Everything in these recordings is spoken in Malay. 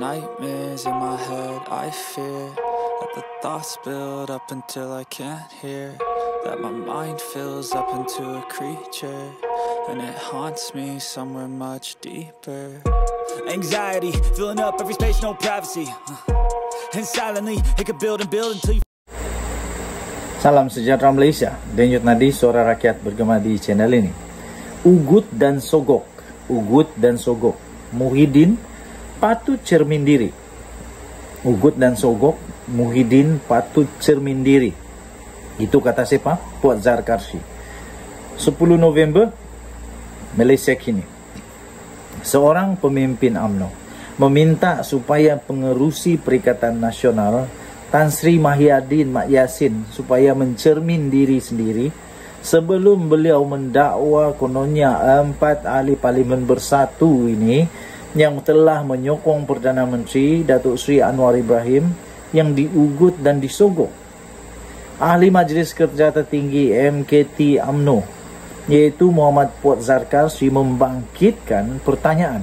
nightmares in my head, I fear that the thoughts build up until I can't hear, that my mind fills up into a creature, and it haunts me somewhere much deeper. Anxiety, filling up every space, no privacy, and silently, it could build and build until you... Salam sejahtera Malaysia, denyut nadi suara rakyat bergema di channel ini. Ugut dan sogok, ugut dan sogok. Muhyiddin patut cermin diri. Ugut dan sogok, Muhyiddin patut cermin diri. Itu kata siapa? Puan Zarkarshi. 10 November, Malaysia kini. Seorang pemimpin UMNO meminta supaya pengerusi Perikatan Nasional Tan Sri Mahyadin Mak Yassin supaya mencermin diri sendiri sebelum beliau mendakwa kononnya 4 ahli parlimen bersatu ini yang telah menyokong Perdana Menteri Datuk Seri Anwar Ibrahim yang diugut dan disogok. Ahli Majlis Kerja Tertinggi MKT UMNO iaitu Muhammad Puan Zarkarshi membangkitkan pertanyaan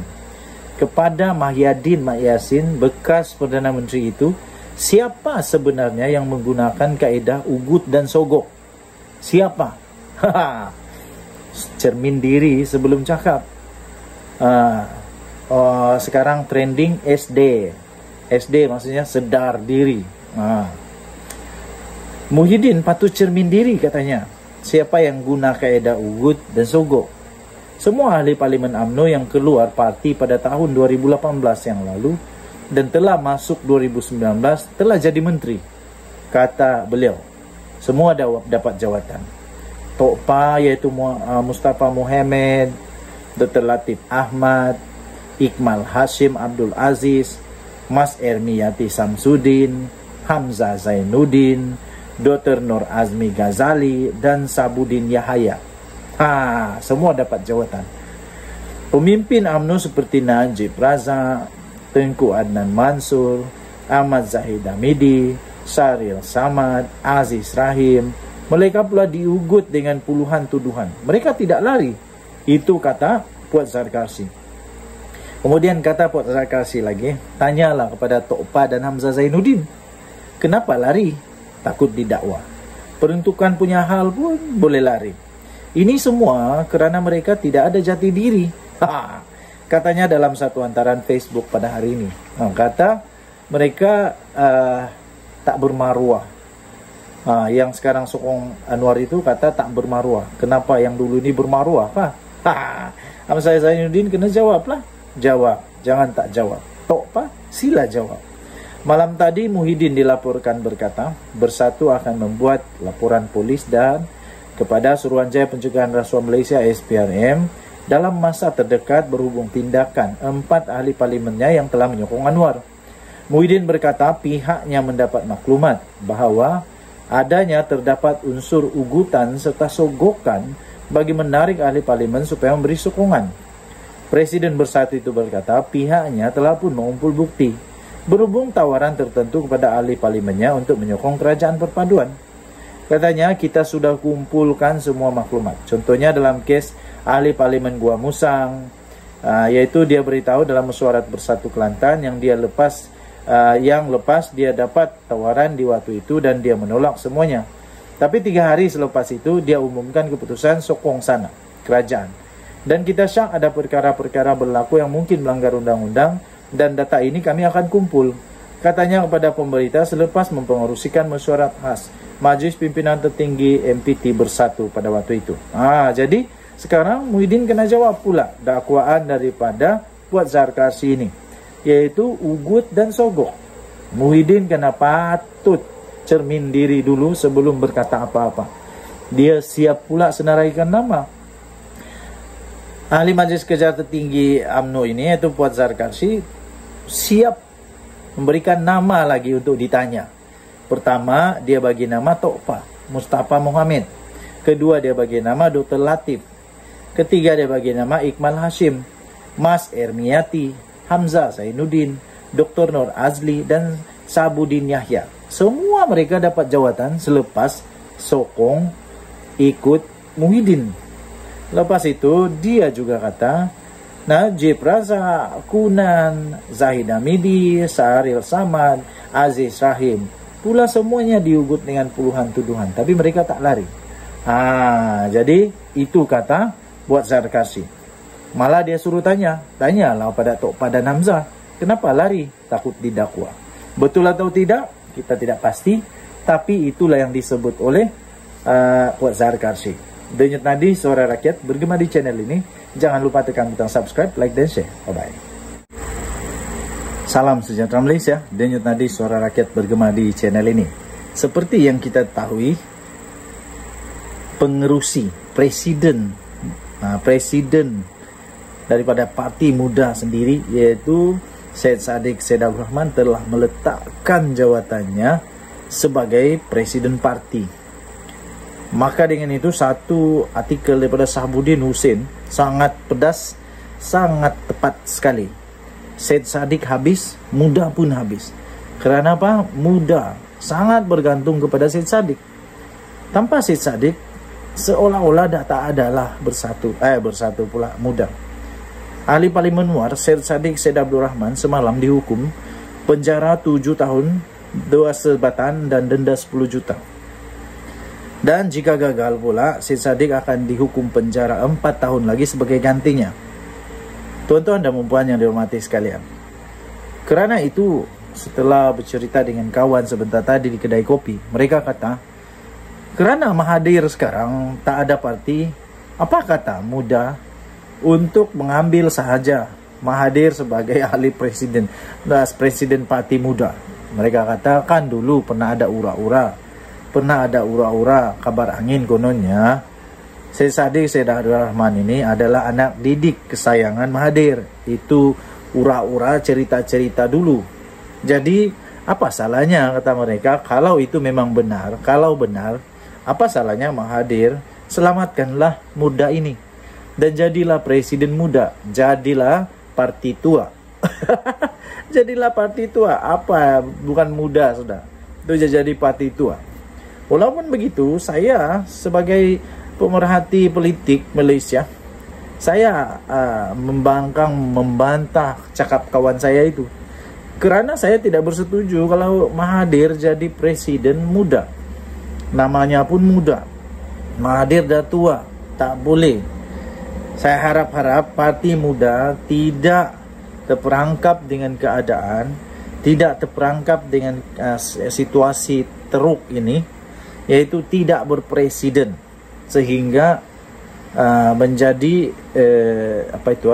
kepada Mahyadin Mak Yassin, bekas Perdana Menteri itu, siapa sebenarnya yang menggunakan kaedah ugut dan sogok? Siapa? Cermin diri sebelum cakap. Sekarang trending SD. SD maksudnya sedar diri. Muhyiddin patut cermin diri katanya. Siapa yang guna kaedah ugut dan sogok? Semua ahli parlimen UMNO yang keluar parti pada tahun 2018 yang lalu dan telah masuk 2019 telah jadi menteri, kata beliau. Semua dapat jawatan. Tok Pa iaitu Mustafa Mohamed, Dr. Latif Ahmad, Iqmal Hashim Abdul Aziz, Mas Ermiyati Samsudin, Hamzah Zainuddin, Dr. Nur Azmi Ghazali dan Sabudin Yahaya. Semua dapat jawatan. Pemimpin UMNO seperti Najib Razak, Tengku Adnan Mansur, Ahmad Zahid Hamidi, Syaril Samad, Aziz Rahim, mereka pula diugut dengan puluhan tuduhan. Mereka tidak lari. Itu kata Puan Zarkarshi. Kemudian kata Puan Zarkarshi lagi, tanyalah kepada Tok Pa dan Hamzah Zainuddin, kenapa lari? Takut didakwa. Peruntukan punya hal pun boleh lari. Ini semua kerana mereka tidak ada jati diri. Katanya dalam satu hantaran Facebook pada hari ini. Kata mereka tak bermaruah. Yang sekarang sokong Anwar itu kata tak bermaruah. Kenapa yang dulu ini bermaruah? Hamzah Zainuddin kena jawablah. Jawab, jangan tak jawab. Tok Pa, sila jawab. Malam tadi Muhyiddin dilaporkan berkata, Bersatu akan membuat laporan polis dan kepada Suruhanjaya Pencegahan Rasuah Malaysia SPRM dalam masa terdekat berhubung tindakan 4 ahli parlimennya yang telah menyokong Anwar. Muhyiddin berkata pihaknya mendapat maklumat bahawa adanya terdapat unsur ugutan serta sogokan bagi menarik ahli parlimen supaya memberi sokongan. Presiden Bersatu itu berkata pihaknya telah pun mengumpul bukti berhubung tawaran tertentu kepada ahli parlimennya untuk menyokong kerajaan perpaduan. Katanya kita sudah kumpulkan semua maklumat. Contohnya dalam kes ahli parlimen Gua Musang, yaitu dia beritahu dalam mesyuarat Bersatu Kelantan yang lepas dia dapat tawaran di waktu itu dan dia menolak semuanya. Tapi 3 hari selepas itu dia umumkan keputusan sokong sana kerajaan. Dan kita syak ada perkara-perkara berlaku yang mungkin melanggar undang-undang dan data ini kami akan kumpul. Katanya kepada pemberita selepas mempengerusikan mesyuarat khas Majlis Pimpinan Tertinggi MPT Bersatu pada waktu itu. Jadi sekarang Muhyiddin kena jawab pula dakwaan daripada Puan Zarkarshi ini, yaitu ugut dan sogok. Muhyiddin kena patut cermin diri dulu sebelum berkata apa-apa. Dia siap pula senaraikan nama. Ahli Majlis Kerja Tertinggi UMNO ini, yaitu Puan Zarkarshi, siap memberikan nama lagi untuk ditanya. Pertama, dia bagi nama Tok Pa, Mustafa Mohamed. Kedua, dia bagi nama Dr. Latif. Ketiga, dia bagi nama Iqmal Hashim, Mas Ermiyati, Hamzah Zainuddin, Dr. Nur Azli dan Sabudin Yahya. Semua mereka dapat jawatan selepas sokong ikut Muhyiddin. Lepas itu, dia juga kata Najib Razak, Kunan, Zahid Hamidi, Sahril Samad, Aziz Rahim, pula semuanya diugut dengan puluhan tuduhan, tapi mereka tak lari. Jadi itu kata buat Zarkashi. Malah dia suruh tanyalah pada Tok Padan Hamzah, kenapa lari? Takut didakwa. Betul atau tidak? Kita tidak pasti, tapi itulah yang disebut oleh Buat Zarkashi. Denyut Nadi, Suara Rakyat, bergema di channel ini. Jangan lupa tekan butang subscribe, like, dan share. Bye-bye. Salam sejahtera Malaysia. Denyut Nadi, Suara Rakyat, bergema di channel ini. Seperti yang kita ketahui, pengerusi, presiden daripada Parti Muda sendiri, yaitu Syed Saddiq Syed Abdul Rahman, telah meletakkan jawatannya sebagai presiden parti. Maka dengan itu, satu artikel daripada Sahabuddin Hussein sangat pedas, sangat tepat sekali. Syed Saddiq habis, Muda pun habis. Kerana apa? Muda sangat bergantung kepada Syed Saddiq. Tanpa Syed Saddiq, seolah-olah dah tak adalah bersatu pula Muda. Ahli Parlimen War Syed Saddiq Syed Abdul Rahman semalam dihukum penjara 7 tahun, 2 sebatan dan denda 10 juta. Dan jika gagal pula, Syed Saddiq akan dihukum penjara 4 tahun lagi sebagai gantinya. Tuan-tuan dan puan yang dihormati sekalian, kerana itu, setelah bercerita dengan kawan sebentar tadi di kedai kopi, mereka kata, kerana Mahathir sekarang tak ada parti, apa kata Muda untuk mengambil sahaja Mahathir sebagai ahli presiden Parti Muda? Mereka katakan dulu pernah ada ura-ura kabar angin kononnya Syed Saddiq Syed Abdul Rahman ini adalah anak didik kesayangan Mahathir. Itu ura-ura cerita-cerita dulu. Jadi apa salahnya, kata mereka, kalau itu memang benar, apa salahnya Mahathir selamatkanlah Muda ini dan jadilah presiden muda, jadilah parti tua. Jadilah parti tua, apa bukan muda sudah, itu jadi parti tua. Walaupun begitu, saya sebagai pemerhati politik Malaysia, saya membantah cakap kawan saya itu, kerana saya tidak bersetuju kalau Mahathir jadi presiden muda. Namanya pun muda, Mahathir dah tua, tak boleh. Saya harap-harap Parti Muda tidak terperangkap dengan keadaan, tidak terperangkap dengan situasi teruk ini, yaitu tidak berpresiden, sehingga menjadi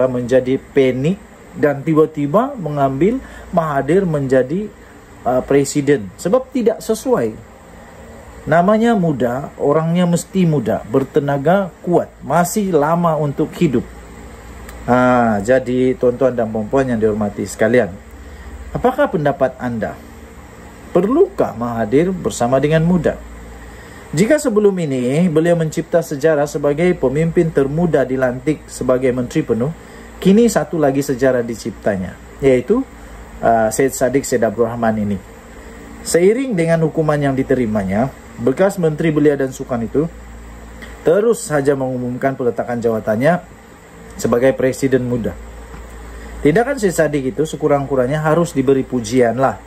menjadi panik dan tiba-tiba mengambil Mahathir menjadi presiden, sebab tidak sesuai. Namanya muda, orangnya mesti muda, bertenaga kuat, masih lama untuk hidup. Jadi tuan-tuan dan puan-puan yang dihormati sekalian, apakah pendapat anda? Perlukah Mahathir bersama dengan Muda? Jika sebelum ini beliau mencipta sejarah sebagai pemimpin termuda dilantik sebagai menteri penuh, kini satu lagi sejarah diciptanya, yaitu Syed Saddiq Syed Abdul Rahman ini. Seiring dengan hukuman yang diterimanya, bekas Menteri Belia dan Sukan itu terus saja mengumumkan peletakan jawatannya sebagai Presiden Muda. Tindakan Syed Saddiq itu sekurang-kurangnya harus diberi pujian lah,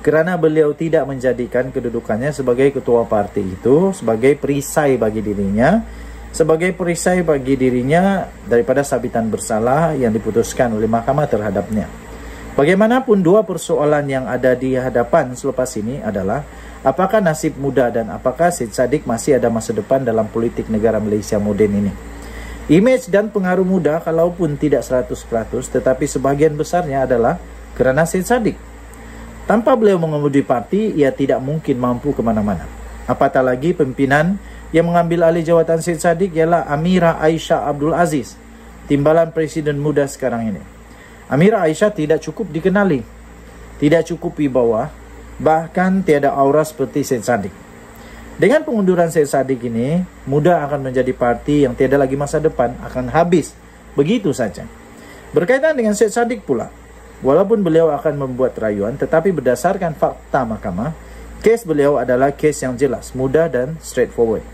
kerana beliau tidak menjadikan kedudukannya sebagai ketua parti itu sebagai perisai bagi dirinya daripada sabitan bersalah yang diputuskan oleh mahkamah terhadapnya. Bagaimanapun, dua persoalan yang ada di hadapan selepas ini adalah apakah nasib Muda dan apakah Syed Saddiq masih ada masa depan dalam politik negara Malaysia moden ini. Imej dan pengaruh Muda kalaupun tidak 100%, tetapi sebahagian besarnya adalah kerana Syed Saddiq. Tanpa beliau mengemudi parti, ia tidak mungkin mampu ke mana-mana. Apatah lagi pimpinan yang mengambil alih jawatan Syed Saddiq ialah Amirah Aisyah Abdul Aziz, timbalan Presiden Muda sekarang ini. Amirah Aisyah tidak cukup dikenali, tidak cukup wibawa, bahkan tiada aura seperti Syed Saddiq. Dengan pengunduran Syed Saddiq ini, Muda akan menjadi parti yang tiada lagi masa depan, akan habis begitu saja. Berkaitan dengan Syed Saddiq pula, walaupun beliau akan membuat rayuan, tetapi berdasarkan fakta mahkamah, kes beliau adalah kes yang jelas, mudah dan straightforward.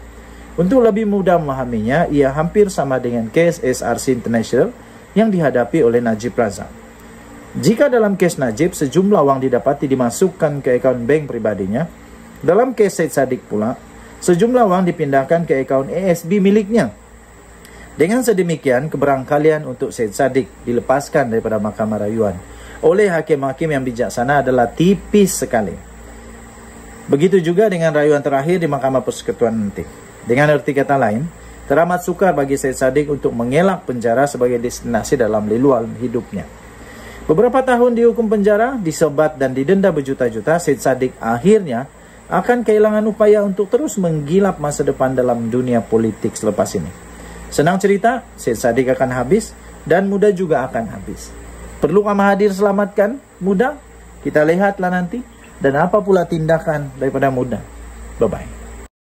Untuk lebih mudah memahaminya, ia hampir sama dengan kes SRC International yang dihadapi oleh Najib Razak. Jika dalam kes Najib, sejumlah wang didapati dimasukkan ke akaun bank pribadinya, dalam kes Syed Saddiq pula, sejumlah wang dipindahkan ke akaun ASB miliknya. Dengan sedemikian, keberangkalian untuk Syed Saddiq dilepaskan daripada mahkamah rayuan oleh hakim-hakim yang bijaksana adalah tipis sekali. Begitu juga dengan rayuan terakhir di Mahkamah Persekutuan nanti. Dengan erti kata lain, teramat sukar bagi Syed Saddiq untuk mengelak penjara sebagai destinasi dalam leluhur hidupnya. Beberapa tahun dihukum penjara, disebat dan didenda berjuta-juta, Syed Saddiq akhirnya akan kehilangan upaya untuk terus menggilap masa depan dalam dunia politik selepas ini. Senang cerita, Syed Saddiq akan habis dan Muda juga akan habis. Perlukah Mahathir selamatkan Muda? Kita lihatlah nanti. Dan apa pula tindakan daripada Muda? Bye-bye.